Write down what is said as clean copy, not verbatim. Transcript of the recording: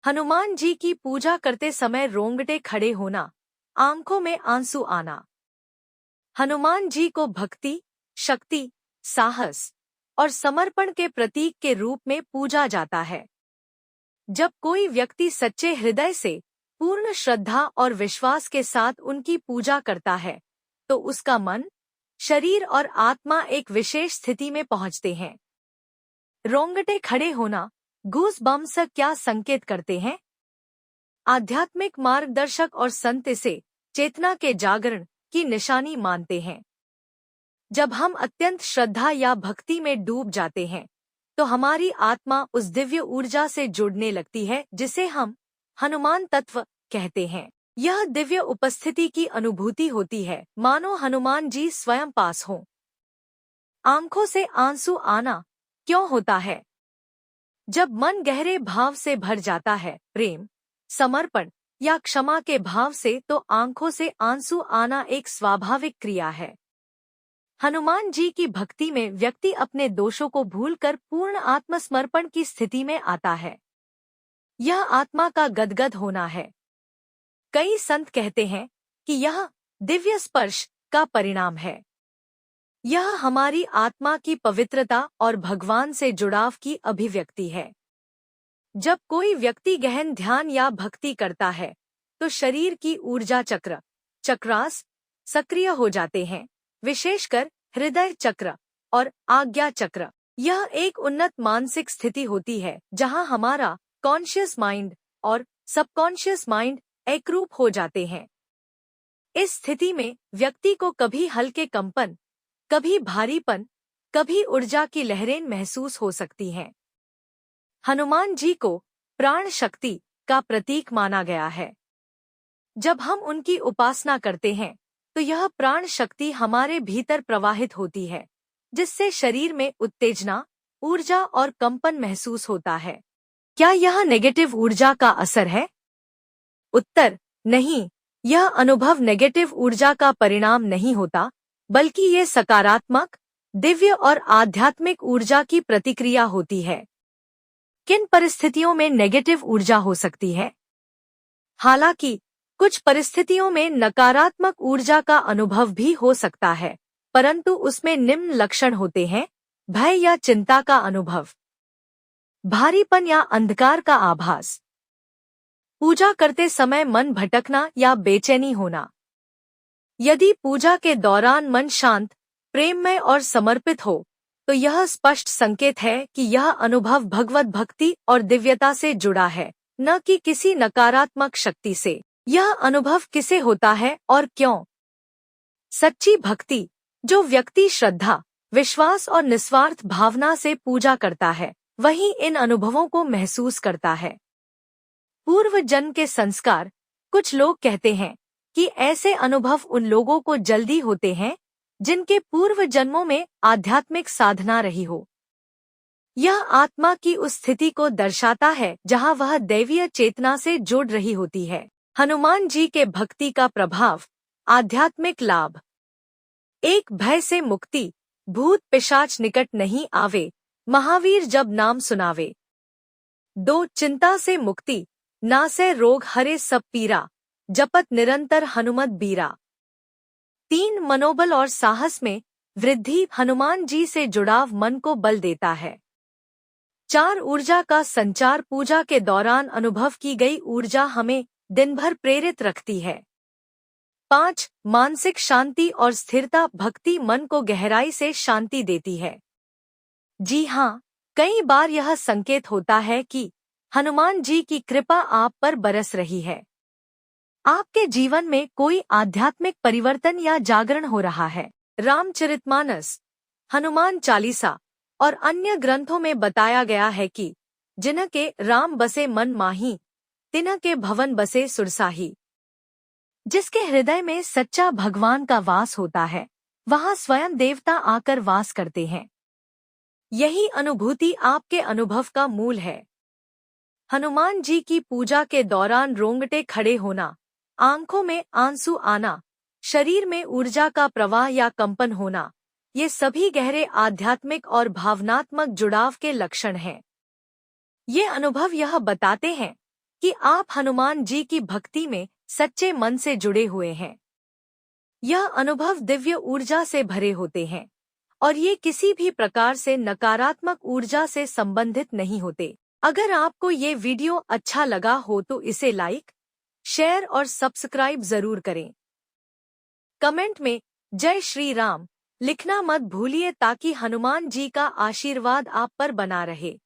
हनुमान जी की पूजा करते समय रोंगटे खड़े होना, आंखों में आंसू आना। हनुमान जी को भक्ति, शक्ति, साहस और समर्पण के प्रतीक के रूप में पूजा जाता है। जब कोई व्यक्ति सच्चे हृदय से, पूर्ण श्रद्धा और विश्वास के साथ उनकी पूजा करता है, तो उसका मन, शरीर और आत्मा एक विशेष स्थिति में पहुंचते हैं। रोंगटे खड़े होना, गूज बम्स क्या संकेत करते हैं? आध्यात्मिक मार्गदर्शक और संत इसे चेतना के जागरण की निशानी मानते हैं। जब हम अत्यंत श्रद्धा या भक्ति में डूब जाते हैं, तो हमारी आत्मा उस दिव्य ऊर्जा से जुड़ने लगती है जिसे हम हनुमान तत्व कहते हैं। यह दिव्य उपस्थिति की अनुभूति होती है, मानो हनुमान जी स्वयं पास हों। आंखों से आंसू आना क्यों होता है? जब मन गहरे भाव से भर जाता है, प्रेम, समर्पण या क्षमा के भाव से, तो आंखों से आंसू आना एक स्वाभाविक क्रिया है। हनुमान जी की भक्ति में व्यक्ति अपने दोषों को भूलकर पूर्ण आत्मसमर्पण की स्थिति में आता है। यह आत्मा का गदगद होना है। कई संत कहते हैं कि यह दिव्य स्पर्श का परिणाम है। यह हमारी आत्मा की पवित्रता और भगवान से जुड़ाव की अभिव्यक्ति है। जब कोई व्यक्ति गहन ध्यान या भक्ति करता है, तो शरीर की ऊर्जा चक्र, चक्रास, सक्रिय हो जाते हैं, विशेषकर हृदय चक्र और आज्ञा चक्र। यह एक उन्नत मानसिक स्थिति होती है जहां हमारा कॉन्शियस माइंड और सबकॉन्शियस माइंड एकरूप हो जाते हैं। इस स्थिति में व्यक्ति को कभी हल्के कंपन, कभी भारीपन, कभी ऊर्जा की लहरें महसूस हो सकती हैं। हनुमान जी को प्राण शक्ति का प्रतीक माना गया है। जब हम उनकी उपासना करते हैं, तो यह प्राण शक्ति हमारे भीतर प्रवाहित होती है, जिससे शरीर में उत्तेजना, ऊर्जा और कंपन महसूस होता है। क्या यह नेगेटिव ऊर्जा का असर है? उत्तर नहीं, यह अनुभव नेगेटिव ऊर्जा का परिणाम नहीं होता, बल्कि ये सकारात्मक, दिव्य और आध्यात्मिक ऊर्जा की प्रतिक्रिया होती है। किन परिस्थितियों में नेगेटिव ऊर्जा हो सकती है? हालांकि कुछ परिस्थितियों में नकारात्मक ऊर्जा का अनुभव भी हो सकता है, परंतु उसमें निम्न लक्षण होते हैं: भय या चिंता का अनुभव, भारीपन या अंधकार का आभास, पूजा करते समय मन भटकना या बेचैनी होना। यदि पूजा के दौरान मन शांत, प्रेममय और समर्पित हो, तो यह स्पष्ट संकेत है कि यह अनुभव भगवत भक्ति और दिव्यता से जुड़ा है, न कि किसी नकारात्मक शक्ति से। यह अनुभव किसे होता है और क्यों? सच्ची भक्ति, जो व्यक्ति श्रद्धा, विश्वास और निस्वार्थ भावना से पूजा करता है, वही इन अनुभवों को महसूस करता है। पूर्व जन्म के संस्कार, कुछ लोग कहते हैं कि ऐसे अनुभव उन लोगों को जल्दी होते हैं जिनके पूर्व जन्मों में आध्यात्मिक साधना रही हो। यह आत्मा की उस स्थिति को दर्शाता है जहां वह दैवीय चेतना से जुड़ रही होती है। हनुमान जी के भक्ति का प्रभाव, आध्यात्मिक लाभ। 1. भय से मुक्ति, भूत पिशाच निकट नहीं आवे, महावीर जब नाम सुनावे। 2. चिंता से मुक्ति, नासै रोग हरे सब पीरा, जपत निरंतर हनुमत बीरा। 3. मनोबल और साहस में वृद्धि, हनुमान जी से जुड़ाव मन को बल देता है। 4. ऊर्जा का संचार, पूजा के दौरान अनुभव की गई ऊर्जा हमें दिन भर प्रेरित रखती है। 5. मानसिक शांति और स्थिरता, भक्ति मन को गहराई से शांति देती है। जी हाँ, कई बार यह संकेत होता है कि हनुमान जी की कृपा आप पर बरस रही है। आपके जीवन में कोई आध्यात्मिक परिवर्तन या जागरण हो रहा है। रामचरितमानस, हनुमान चालीसा और अन्य ग्रंथों में बताया गया है कि जिनके राम बसे मन माही, तिनके भवन बसे सुरसाही। जिसके हृदय में सच्चा भगवान का वास होता है, वहां स्वयं देवता आकर वास करते हैं। यही अनुभूति आपके अनुभव का मूल है। हनुमान जी की पूजा के दौरान रोंगटे खड़े होना, आंखों में आंसू आना, शरीर में ऊर्जा का प्रवाह या कंपन होना, ये सभी गहरे आध्यात्मिक और भावनात्मक जुड़ाव के लक्षण हैं। ये अनुभव यह बताते हैं कि आप हनुमान जी की भक्ति में सच्चे मन से जुड़े हुए हैं। यह अनुभव दिव्य ऊर्जा से भरे होते हैं और ये किसी भी प्रकार से नकारात्मक ऊर्जा से संबंधित नहीं होते। अगर आपको ये वीडियो अच्छा लगा हो तो इसे लाइक, शेयर और सब्सक्राइब जरूर करें। कमेंट में जय श्री राम लिखना मत भूलिए ताकि हनुमान जी का आशीर्वाद आप पर बना रहे।